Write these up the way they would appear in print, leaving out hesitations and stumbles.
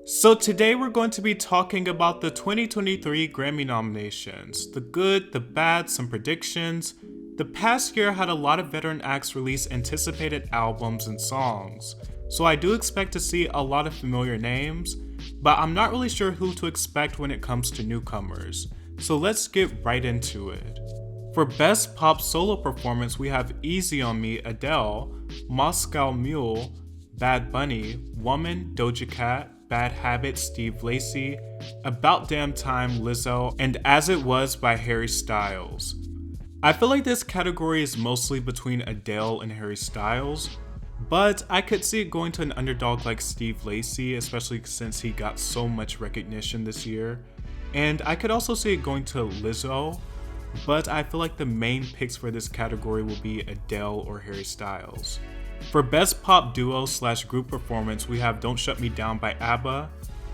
So today we're going to be talking about the 2023 Grammy nominations. The good, the bad, some predictions. The past year had a lot of veteran acts release anticipated albums and songs, so I do expect to see a lot of familiar names, but I'm not really sure who to expect when it comes to newcomers. So let's get right into it. For Best Pop Solo Performance, we have Easy on Me, Adele, Moscow Mule, Bad Bunny, Woman, Doja Cat, Bad Habit, Steve Lacy, About Damn Time, Lizzo, and As It Was by Harry Styles. I feel like this category is mostly between Adele and Harry Styles, but I could see it going to an underdog like Steve Lacy, especially since he got so much recognition this year. And I could also see it going to Lizzo, but I feel like the main picks for this category will be Adele or Harry Styles. For Best Pop Duo/Group Performance, we have Don't Shut Me Down by ABBA,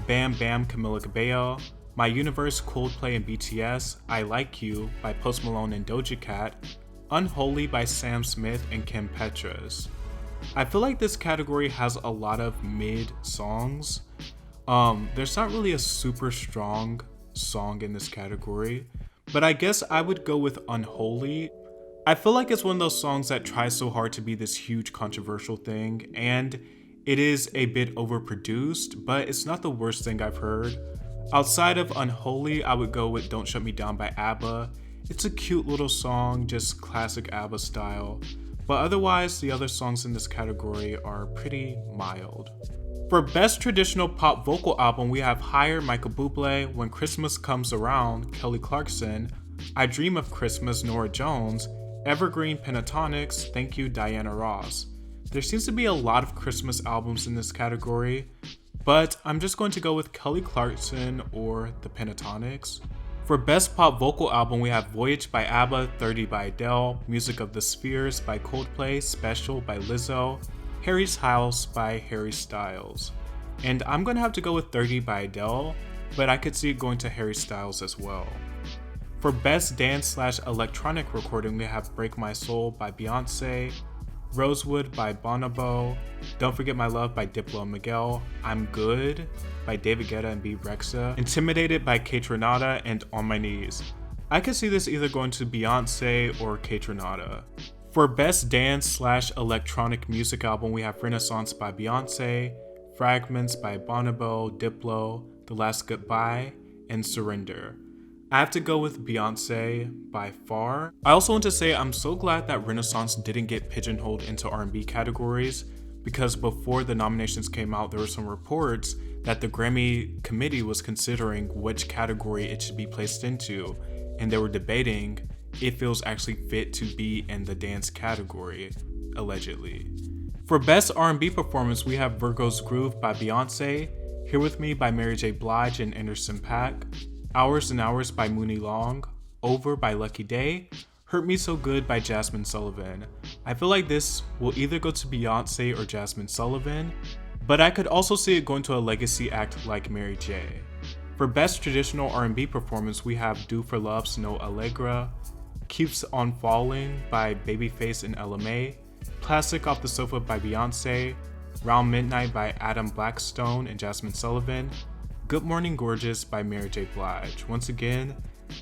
Bam Bam Camila Cabello, My Universe Coldplay and BTS, I Like You by Post Malone and Doja Cat, Unholy by Sam Smith and Kim Petras. I feel like this category has a lot of mid songs. There's not really a super strong song in this category, but I guess I would go with Unholy. I feel like it's one of those songs that tries so hard to be this huge controversial thing, and it is a bit overproduced, but it's not the worst thing I've heard. Outside of Unholy, I would go with Don't Shut Me Down by ABBA. It's a cute little song, just classic ABBA style, but otherwise the other songs in this category are pretty mild. For Best Traditional Pop Vocal Album, we have Higher, Michael Bublé, When Christmas Comes Around, Kelly Clarkson, I Dream of Christmas, Norah Jones, Evergreen Pentatonics, Thank You, Diana Ross. There seems to be a lot of Christmas albums in this category, but I'm just going to go with Kelly Clarkson or the Pentatonics. For Best Pop Vocal Album, we have Voyage by ABBA, 30 by Adele, Music of the Spheres by Coldplay, Special by Lizzo, Harry's House by Harry Styles. And I'm going to have to go with 30 by Adele, but I could see it going to Harry Styles as well. For Best Dance/Electronic Recording, we have Break My Soul by Beyonce, Rosewood by Bonobo, Don't Forget My Love by Diplo and Miguel, I'm Good by David Guetta and B. Rexa, Intimidated by Kaytranada, and On My Knees. I could see this either going to Beyonce or Kaytranada. For Best Dance/Electronic Music Album, we have Renaissance by Beyonce, Fragments by Bonobo, Diplo, The Last Goodbye, and Surrender. I have to go with Beyonce by far. I also want to say I'm so glad that Renaissance didn't get pigeonholed into R&B categories, because before the nominations came out, there were some reports that the Grammy committee was considering which category it should be placed into, and they were debating if it was actually fit to be in the dance category, allegedly. For Best R&B Performance, we have Virgo's Groove by Beyonce, Here With Me by Mary J. Blige and Anderson .Paak, Hours and Hours by Mooney Long, Over by Lucky Day, Hurt Me So Good by Jasmine Sullivan. I feel like this will either go to Beyonce or Jasmine Sullivan, but I could also see it going to a legacy act like Mary J. For Best Traditional R&B Performance, we have Do For Love's No Allegra, Keeps On Falling by Babyface and LMA, Plastic Off the Sofa by Beyonce, Round Midnight by Adam Blackstone and Jasmine Sullivan, Good Morning Gorgeous by Mary J. Blige. Once again,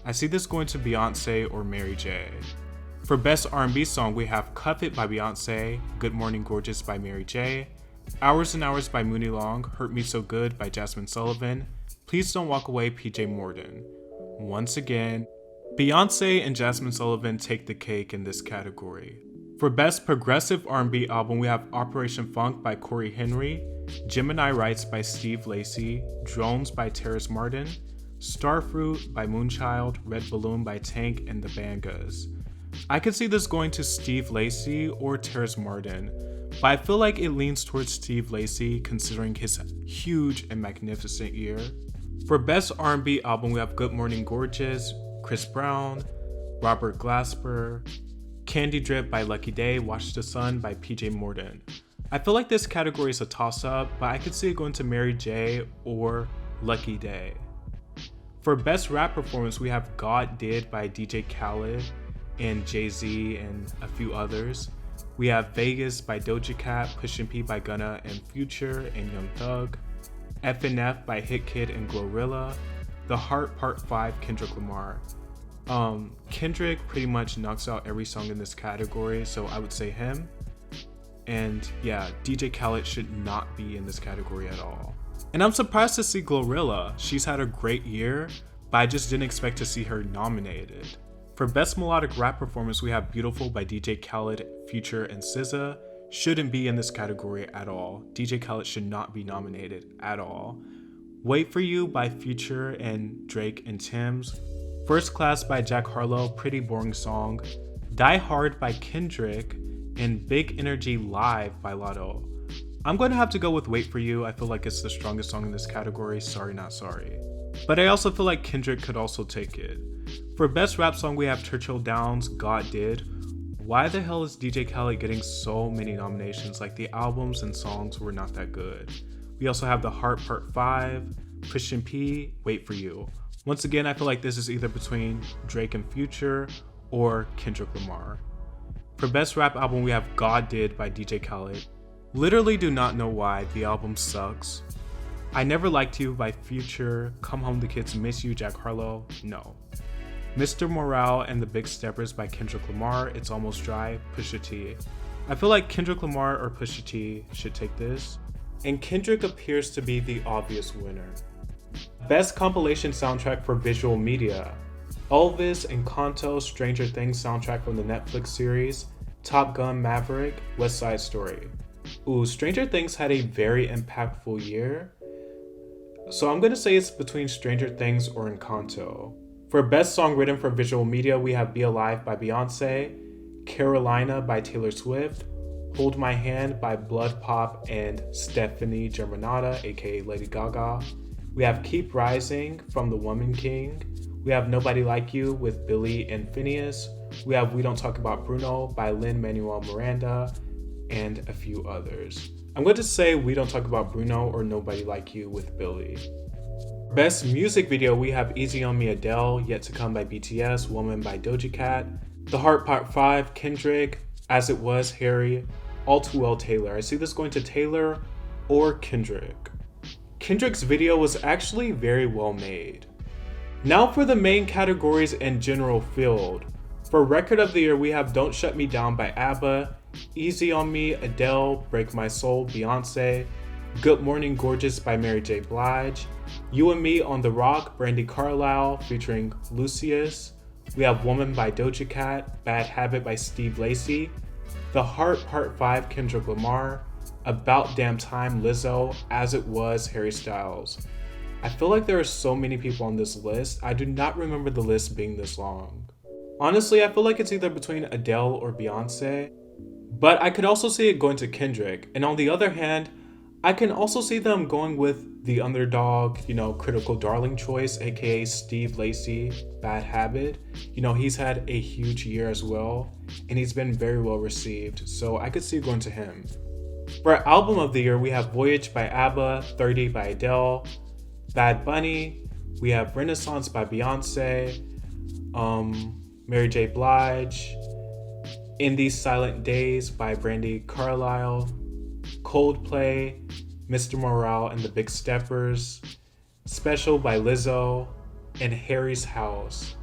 I see this going to Beyonce or Mary J. For Best R&B Song, we have Cuff It by Beyonce, Good Morning Gorgeous by Mary J, Hours and Hours by Mooney Long, Hurt Me So Good by Jasmine Sullivan, Please Don't Walk Away PJ Morton. Once again, Beyonce and Jasmine Sullivan take the cake in this category. For Best Progressive R&B Album, we have Operation Funk by Corey Henry, Gemini Rights by Steve Lacy, Drones by Terrace Martin, Starfruit by Moonchild, Red Balloon by Tank and the Bangas. I could see this going to Steve Lacy or Terrace Martin, but I feel like it leans towards Steve Lacy considering his huge and magnificent year. For Best R&B Album, we have Good Morning Gorgeous, Chris Brown, Robert Glasper, Candy Drip by Lucky Day, Watch the Sun by PJ Morton. I feel like this category is a toss-up, but I could see it going to Mary J or Lucky Day. For Best Rap Performance, we have God Did by DJ Khaled and Jay-Z and a few others. We have Vegas by Doja Cat, Pushin P by Gunna and Future and Young Thug, FNF by Hit Kid and Glorilla, The Heart Part 5 Kendrick Lamar. Kendrick pretty much knocks out every song in this category, so I would say him. And yeah, DJ Khaled should not be in this category at all. And I'm surprised to see Glorilla. She's had a great year, but I just didn't expect to see her nominated. For Best Melodic Rap Performance, we have Beautiful by DJ Khaled, Future, and SZA. Shouldn't be in this category at all. DJ Khaled should not be nominated at all. Wait For You by Future and Drake and Tim's. First Class by Jack Harlow, pretty boring song. Die Hard by Kendrick, and Big Energy Live by Lotto. I'm going to have to go with Wait For You. I feel like it's the strongest song in this category. Sorry, not sorry. But I also feel like Kendrick could also take it. For Best Rap Song, we have Churchill Downs, God Did. Why the hell is DJ Khaled getting so many nominations? Like, the albums and songs were not that good. We also have The Heart Part 5, Christian P, Wait For You. Once again, I feel like this is either between Drake and Future or Kendrick Lamar. For Best Rap Album, we have God Did by DJ Khaled. Literally do not know why, the album sucks. I Never Liked You by Future, Come Home the Kids Miss You, Jack Harlow, no. Mr. Morale and the Big Steppers by Kendrick Lamar, It's Almost Dry, Pusha T. I feel like Kendrick Lamar or Pusha T should take this, and Kendrick appears to be the obvious winner. Best Compilation Soundtrack for Visual Media. Elvis, Encanto, Stranger Things soundtrack from the Netflix series, Top Gun Maverick, West Side Story. Ooh, Stranger Things had a very impactful year, so I'm gonna say it's between Stranger Things or Encanto. For Best Song Written for Visual Media, we have Be Alive by Beyonce, Carolina by Taylor Swift, Hold My Hand by Blood Pop and Stephanie Germanotta, aka Lady Gaga. We have Keep Rising from The Woman King. We have Nobody Like You with Billy and Phineas. We have We Don't Talk About Bruno by Lin-Manuel Miranda, and a few others. I'm going to say We Don't Talk About Bruno or Nobody Like You with Billy. Best Music Video, we have Easy On Me Adele, Yet To Come by BTS, Woman by Doja Cat, The Heart Part 5, Kendrick, As It Was, Harry, All Too Well, Taylor. I see this going to Taylor or Kendrick. Kendrick's video was actually very well made. Now for the main categories and general field. For Record of the Year, we have Don't Shut Me Down by ABBA, Easy On Me, Adele, Break My Soul, Beyonce, Good Morning Gorgeous by Mary J. Blige, You and Me on the Rock, Brandi Carlile featuring Lucius. We have Woman by Doja Cat, Bad Habit by Steve Lacy, The Heart Part 5, Kendrick Lamar, About Damn Time, Lizzo, As It Was, Harry Styles. I feel like there are so many people on this list. I do not remember the list being this long. Honestly, I feel like it's either between Adele or Beyonce, but I could also see it going to Kendrick. And on the other hand, I can also see them going with the underdog, critical darling choice, aka Steve Lacy, Bad Habit. He's had a huge year as well, and he's been very well received, so I could see it going to him. For Album of the Year, we have Voyage by ABBA, 30 by Adele, Bad Bunny, we have Renaissance by Beyonce, Mary J. Blige, In These Silent Days by Brandi Carlile, Coldplay, Mr. Morale and the Big Steppers, Special by Lizzo, and Harry's House.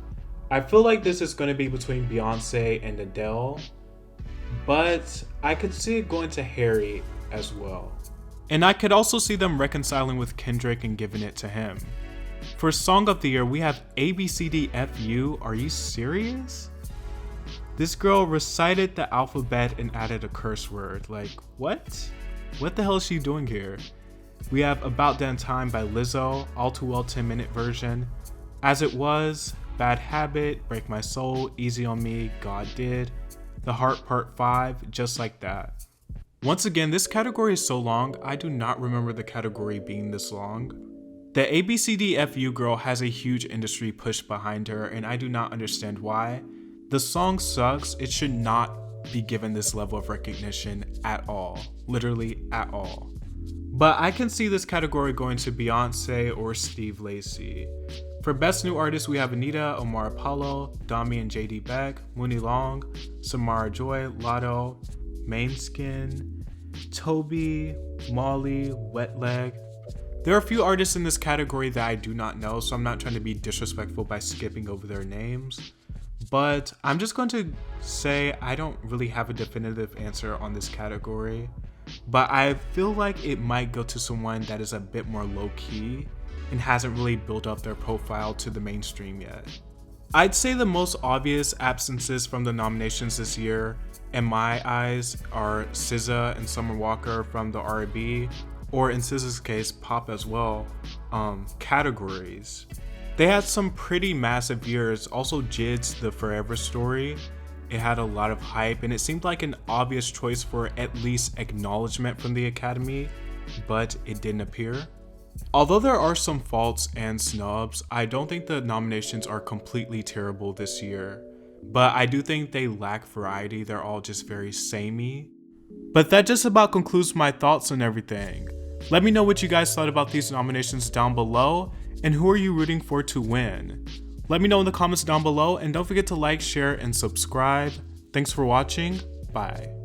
I feel like this is going to be between Beyonce and Adele, but I could see it going to Harry as well. And I could also see them reconciling with Kendrick and giving it to him. For Song of the Year, we have ABCDFU. Are you serious? This girl recited the alphabet and added a curse word. Like, what? What the hell is she doing here? We have About Damn Time by Lizzo, All Too Well 10-minute version, As It Was, Bad Habit, Break My Soul, Easy On Me, God Did, The Heart Part 5, Just Like That. Once again, this category is so long, I do not remember the category being this long. The ABCDFU girl has a huge industry push behind her, and I do not understand why. The song sucks. It should not be given this level of recognition at all. Literally at all. But I can see this category going to Beyonce or Steve Lacy. For Best New Artist, we have Anita, Omar Apollo, Dami and JD Beck, Mooney Long, Samara Joy, Lotto, Mainskin, Toby, Molly, Wet Leg, There are a few artists in this category that I do not know, so I'm not trying to be disrespectful by skipping over their names. But I'm just going to say I don't really have a definitive answer on this category. But I feel like it might go to someone that is a bit more low-key and hasn't really built up their profile to the mainstream yet. I'd say the most obvious absences from the nominations this year, in my eyes, are SZA and Summer Walker from the R&B, or in SZA's case, pop as well, categories. They had some pretty massive years. Also, Jid's The Forever Story. It had a lot of hype, and it seemed like an obvious choice for at least acknowledgement from the Academy, but it didn't appear. Although there are some faults and snubs, I don't think the nominations are completely terrible this year. But I do think they lack variety, they're all just very samey. But that just about concludes my thoughts on everything. Let me know what you guys thought about these nominations down below, and who are you rooting for to win? Let me know in the comments down below, and don't forget to like, share, and subscribe. Thanks for watching. Bye.